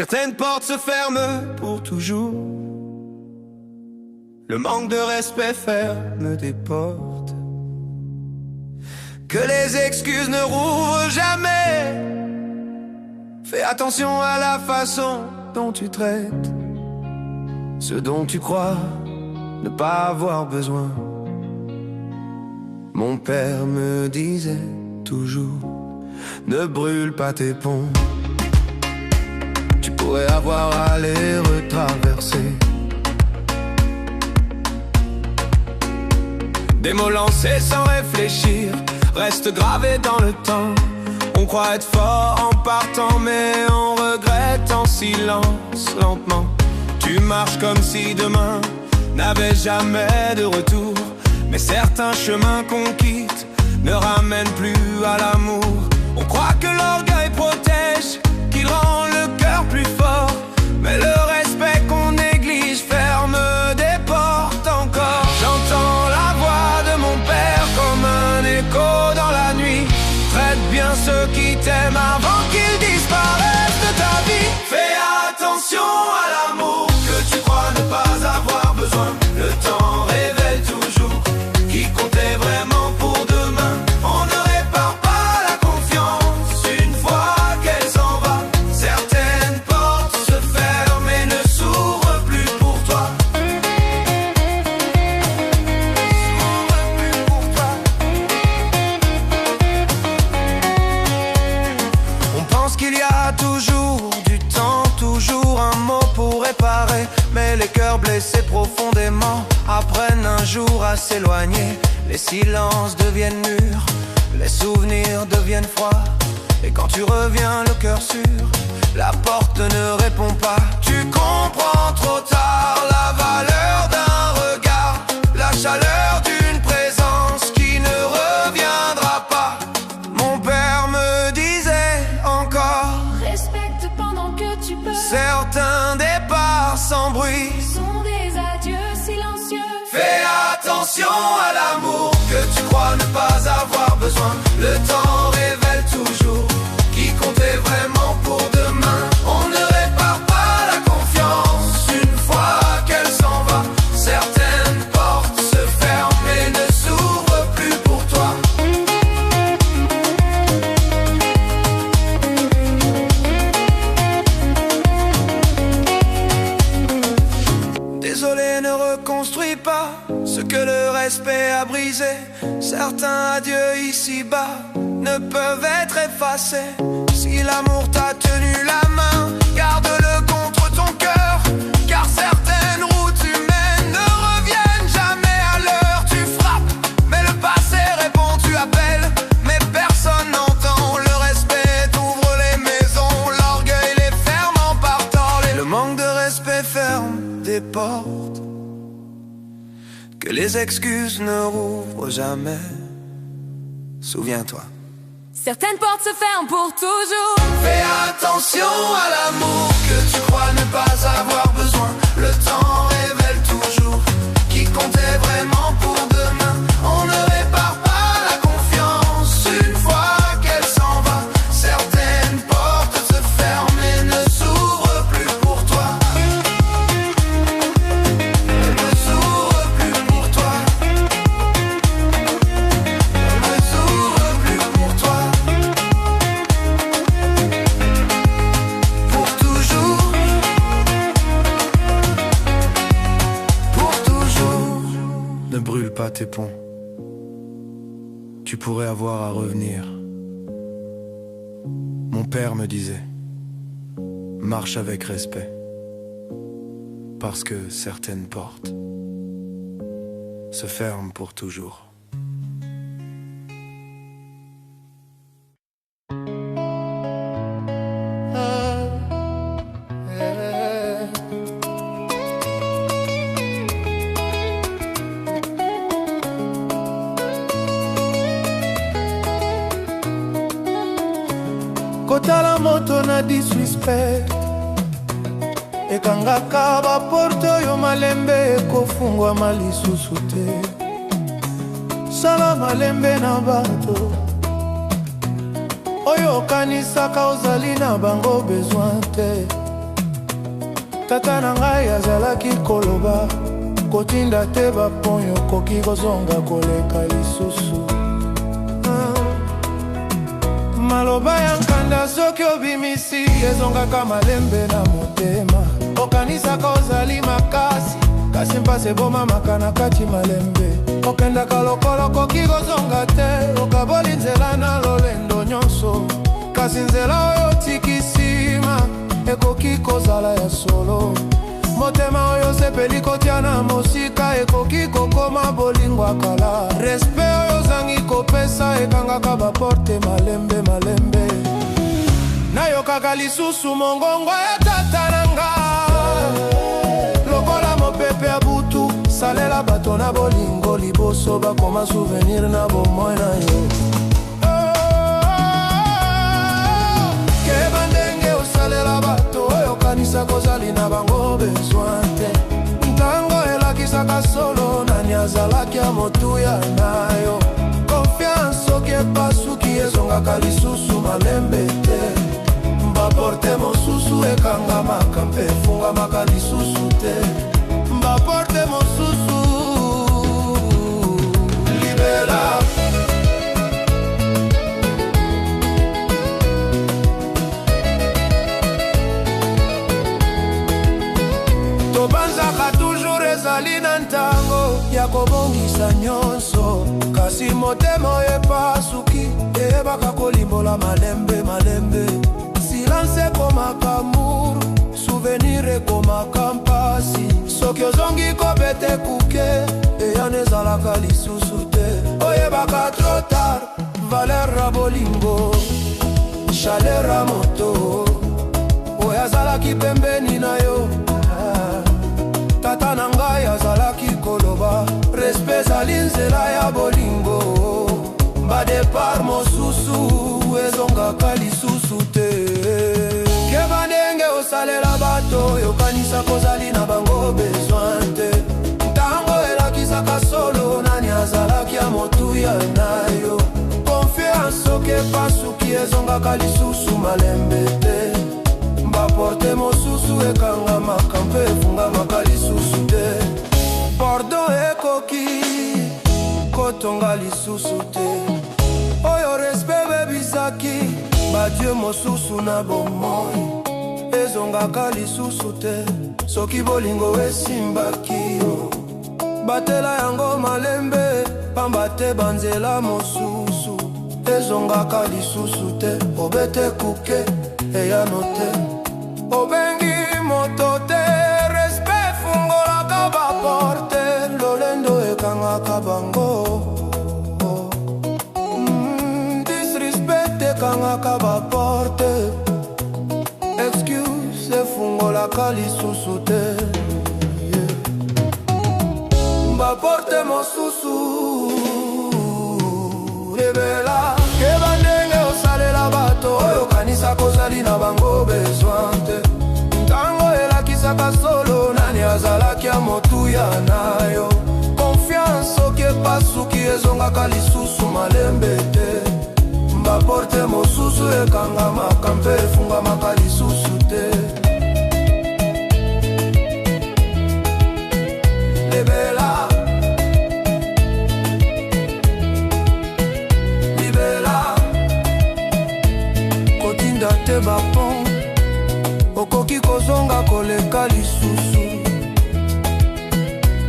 Certaines portes se ferment pour toujours. Le manque de respect ferme des portes que les excuses ne rouvrent jamais. Fais attention à la façon dont tu traites ce dont tu crois ne pas avoir besoin. Mon père me disait toujours: ne brûle pas tes ponts. Tu pourrais avoir à les retraverser. Des mots lancés sans réfléchir restent gravés dans le temps. On croit être fort en partant, mais on regrette en silence, lentement. Tu marches comme si demain n'avait jamais de retour. Mais certains chemins qu'on quitte ne ramènent plus à l'amour. On croit que l'orgueil protège, qu'il rend le cœur plus fort. Mais le respect qu'on néglige ferme des portes encore. J'entends la voix de mon père comme un écho dans la nuit. Traite bien ceux qui t'aiment avant qu'ils disparaissent de ta vie. Fais attention à l'amour que tu crois ne pas avoir besoin. Le temps révèle toujours qui comptait vraiment pour demain. On ne répare pas la confiance une fois qu'elle s'en va. Certaines portes se ferment et ne s'ouvrent plus pour toi. On pense qu'il y a toujours du temps, toujours un mot pour réparer. Mais les cœurs blessés profondément apprennent un jour à s'éloigner. Les silences deviennent mûrs, les souvenirs deviennent froids. Et quand tu reviens le cœur sûr, la porte ne répond pas. Tu comprends trop tard la valeur d'un regard, la chaleur d'une présence qui ne reviendra pas. Mon père me disait encore: respecte pendant que tu peux. Certains départs sans bruit Sont des adieux silencieux. Fais attention à l'amour que tu crois ne pas avoir besoin. Le temps révèle toujours qui comptait vraiment pour demain. On ne répare pas la confiance une fois qu'elle s'en va. Certaines portes se ferment et ne s'ouvrent plus pour toi. Désolé, ne reconstruis pas ce que le respect a brisé. Certains adieux ici-bas ne peuvent être effacés. Si l'amour t'a tenu la main, garde-le contre ton cœur. Car certaines routes humaines ne reviennent jamais à l'heure. Tu frappes, mais le passé répond, tu appelles, mais personne n'entend. Le respect ouvre les maisons, l'orgueil les ferme en partant. Le manque de respect ferme des portes que les excuses ne rouvrent jamais. Souviens-toi. Certaines portes se ferment pour toujours. Fais attention à l'amour que tu crois ne pas avoir besoin. Le temps révèle toujours qui comptait vraiment pour demain. On ne répare pas la confiance une fois qu'elle s'en va. Certaines portes se ferment et ne s'ouvrent plus pour toi. Ne s'ouvrent plus pour toi. Ne s'ouvrent plus pour toi. Pour toujours. Pour toujours. Ne brûle pas tes ponts. Tu pourrais avoir à revenir. Mon père me disait: marche avec respect. Parce que certaines portes se ferment pour toujours. Kotala moto na disrespect ekangaka baporte oyo malembe ekofungwama lisusu te. Sala malembe na bato oyo okanisaka ozali na bango besoin te. Tata na ngai azalaki koloba, kotinda te baponyo koki kozonga koleka lisusu. Maloba ya nkanda soki obimisi ezongaka malembe na motema. Okanisaka ozali makasi, kasi mpasi ebomamaka na kati malembe. Okendaka lokolo koki kozonga te, okaboli nzela na lolendo nyonso. Kasi nzela oyo tikisima ekoki kozala ya solo. Motema oyo sepeli kotia na mosika ekoki kokoma bolingo akala. Respect oyo zangi kopesa ekangaka baporte malembe malembe. Nayokaka lisusu mongongo ya tata nanga, lokola mopepe ya butu. Salela bato na bolingo liboso bakoma souvenir na bomoi na yo. Keba ndenge osalela bato oyo kanisa kozali na bango besoin te. Ntango elakisaka solo nani azalaki ya motuya na yo. Confiance oki epasuki ezongaka lisusu malembe te. Mbaporte mosusu ekangamaka mpe efungamaka lisusu te. Mbaporte mosusu libela. Tobanzaka toujours ezali na ntango ya kobongisa nyonso. Kasi motema epasuki eyebaka kolimbola malembe malembe. Silence ekomaka amour, souvenir ekomaka mpasi. Soki ozongi kobete kuke eya nezalaka lisusu te. Oyebaka trop tard valeur ya bolingo, chaleur ya moto oyo azalaki pembeni na yo. Tata na ngai azalaki koloba, respect ezali nzela ya bolingo. Badepart mosusu ezongaka lisusu te. Keba ndenge osalela bato yokanisa kozali na bango besoin te. Ntango elakisaka solo nani azalaki ya motuya na yo. Confiance oki epasuki ezongaka lisusu malembe te. Mbaporte mosusu ekangamaka mpe efungamaka lisusu te. Pardon ekoki kotonga lisusu te. Oyo respect bebisaki badieu mosusu na bomoi ezongaka lisusu te. Soki bolingo esimbaki yo batela yango malembe, pamba te banzela mosusu ezongaka lisusu te. Obete kuke eyano te, obengi moto te. Respect fungolaka baporte, lolendo ekangaka bango. Disrespect ekangaka baporte, excuse efungolaka lisusu te. Baporte mosusu ebela. Keba ndenge osalela bato oyo kanisa kozali na bango besoin te. Ntango elakisaka solo nani azalaki ya motuya na yo. Confiance oki epasuki ezongaka lisusu malembe te. Mbaporte mosusu ekangamaka mpe efungamaka lisusu te. Libela, libela. Kotinda te bapon okoki kozonga koleka lisusu.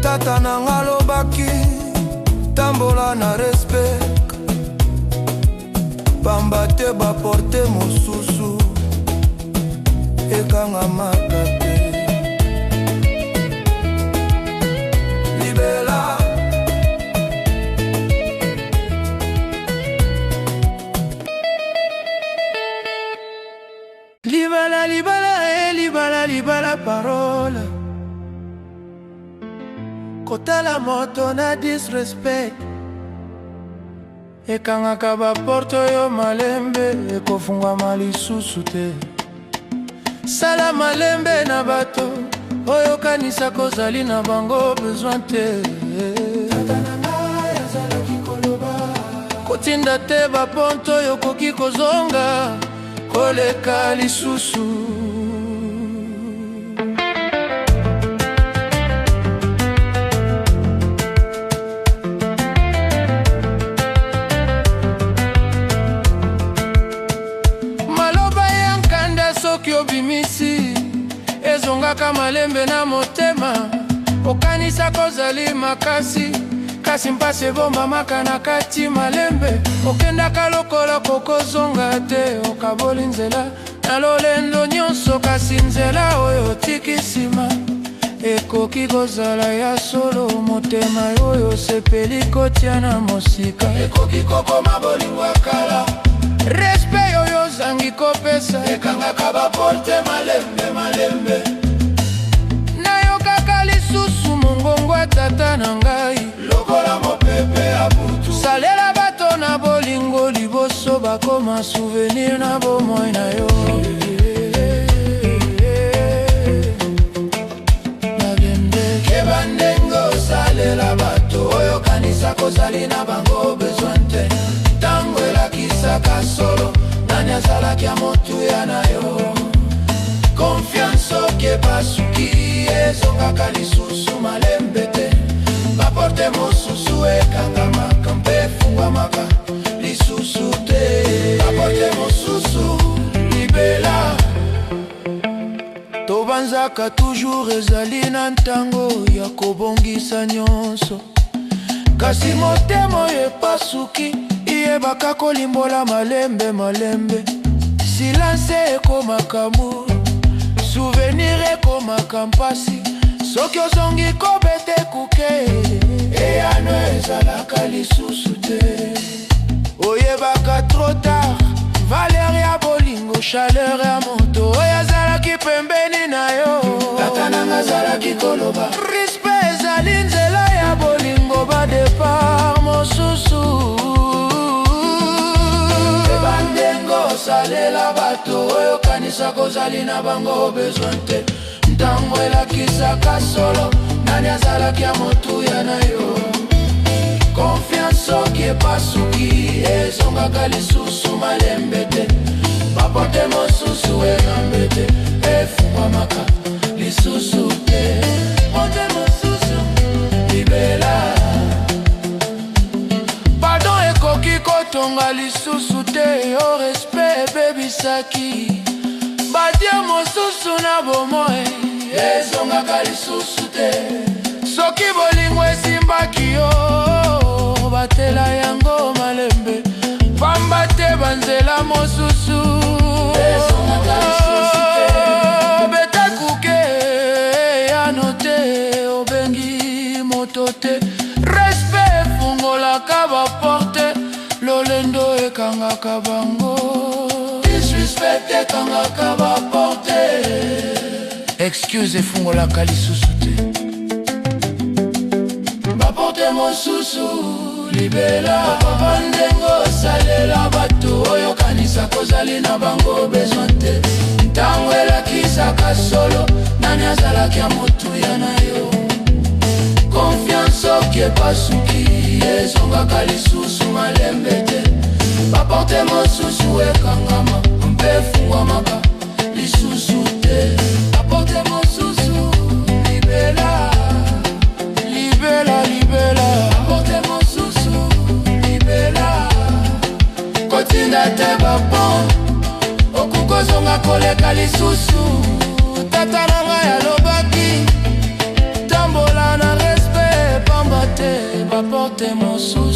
Tata na nga lobaki tambola na respect, pamba te baporte mosusu ekangamaka te. Libela, libala libala libala libala parole. Kotala moto na disrespect ekangaka baporte oyo malembe ekofungwama lisusu te. Sala malembe na bato oyo kanisa kozali na bango besoin te. Kotinda te baponto oyo koki kozonga koleka lisusu. obimisi ezongaka malembe na motema. Okanisa kozali makasi kasi mpasi ebombamaka na kati malembe. Okendaka lokola kokozonga te, okaboli nzela na lolendo nyonso, kasi nzela oyo tikisima ekoki kozala ya solo. Motema oyo sepeli kotia na mosika ekoki kokoma bolingo ya kala. Respect oyo zangi kopesa ekangaka baporte malembe malembe. Nayokaka lisusu mongongo ya tata na ngai lokola mopepe ya butu. Salela bato na bolingo liboso bakoma souvenir na bomoi na yo. Salela bato oyo kanisa kozali na bango besoin te. Tango elakisaka solo nani azalaki ya motuya na yo. Confiance oki epasuki ezongaka lisusu malembe te. Baporte mosusu ekangamaka mpe efungwamaka lisusu te. Baporte mosusu libela. Tobanzaka toujours ezali na ntango ya kobongisa nyonso, kasi motema oyo epasuki iyebaka kolimbola malembe malembe. Silence ekomaka mur, souvenir ekomaka mpasi. Soki ozongi kobete kuke eyano ezalaka lisusu te. Oyebaka trop tard valeur ya bolingo, chaleur ya moto oyo azalaki pembeni na yo. Tata nanga azalaki koloba respect ezali nzela ya bolingo badepart mosusu. Ebandengo salela bato oyo kanisa kozali na bango besoin te. Ntango elakisaka solo nani azalaki ya motuya na yo. Confiance oki epasuki ezongaka lisusu malembe te. Baporte mosusu enambe te, efungwamaka lisusu te. Baporte mosusu libela. Pardon ekoki kotonga lisusu te. Yo respect ebebisaki badia mosusu na bomoi ezongaka lisusu te. Soki bolingo esimbaki yo batela yango malembe. Pamba te banzela mosusu ezongaka lisusu te. Beta kuke yano te obengi moto te. Respect efungolaka baporte, lolendo ekangaka bango. Disrespect ekangaka baporte. Excuse efungolaka lisusu te. Baporte mosusu libela. Bandengo salela bato oyo kanisa kozali na bango besoin te. Ntango elakisaka solo nani azalaki ya motuya na yo. Confiance oki epasuki ezongaka lisusu malembe te. Baporte mosusu ekangama mpe efungwamaka lisusu te. Baporte mosusu libela. Libela, libela. Baporte mosusu libela. Kotinda te babon okukozonga koleka lisusu. Tata nanga yalobaki tambola na respect. Pamba te baporte mosusu